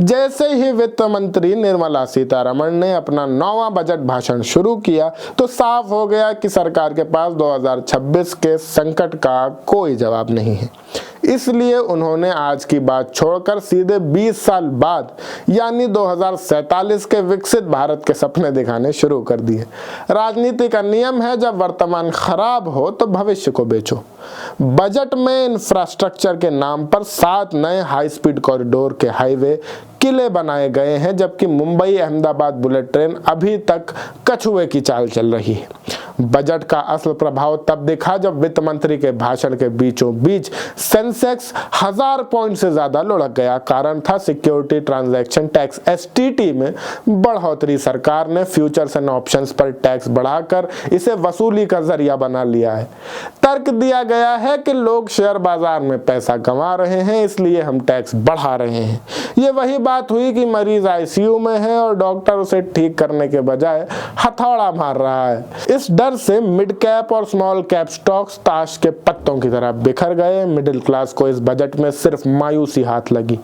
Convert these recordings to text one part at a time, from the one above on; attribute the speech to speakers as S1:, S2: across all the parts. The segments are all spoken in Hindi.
S1: जैसे ही वित्त मंत्री निर्मला सीतारमण ने अपना 9वां बजट भाषण शुरू किया तो साफ हो गया कि सरकार के पास 2026 के संकट का कोई जवाब नहीं है। इसलिए उन्होंने आज की बात छोड़कर सीधे 20 साल बाद यानी 2047 के विकसित भारत के सपने दिखाने शुरू कर दिए। राजनीति का नियम है, जब वर्तमान खराब हो तो भविष्य को बेचो। बजट में इंफ्रास्ट्रक्चर के नाम पर 7 नए हाई स्पीड कॉरिडोर के हाईवे किले बनाए गए हैं, जबकि मुंबई अहमदाबाद बुलेट ट्रेन अभी तक कछुए की चाल चल रही है। बजट का असल प्रभाव तब दिखा जब वित्त मंत्री के भाषण के बीचों बीच सेंसेक्स 1000 पॉइंट से ज्यादा लुढ़क गया। कारण था सिक्योरिटी ट्रांजैक्शन टैक्स STT में बढ़ोतरी। सरकार ने फ्यूचर्स एंड ऑप्शंस पर टैक्स बढ़ाकर इसे वसूली का जरिया बना लिया है। तर्क दिया गया है कि लोग शेयर बाजार में पैसा कमा रहे हैं, इसलिए हम टैक्स बढ़ा रहे हैं। ये वही बात हुई कि मरीज ICU में है और डॉक्टर उसे ठीक करने के बजाय हथौड़ा मार रहा है। इस डर से मिड कैप और स्मॉल कैप स्टॉक्स ताश के पत्तों की तरह बिखर गए। मिडिल क्लास को इस बजट में सिर्फ मायूसी हाथ लगी।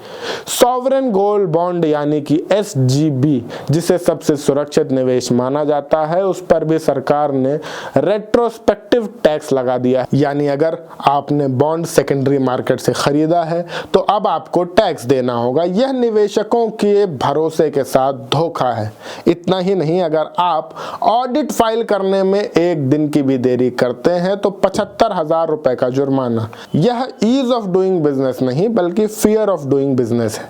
S1: सॉवरेन गोल्ड बॉन्ड यानी कि SGB, जिसे सबसे सुरक्षित निवेश माना जाता है, उस पर भी सरकार ने रेट्रोस्पेक्टिव टैक्स लगा दिया। यानी अगर आपने बॉन्ड सेकेंडरी मार्केट से खरीदा है तो अब आपको टैक्स देना होगा। यह निवेशकों के भरोसे के साथ धोखा है। इतना ही नहीं, अगर आप ऑडिट फाइल करने में एक दिन की भी देरी करते हैं तो 75,000 रुपए का जुर्माना। यह ईज ऑफ डूइंग बिजनेस नहीं बल्कि फियर ऑफ डूइंग बिजनेस है।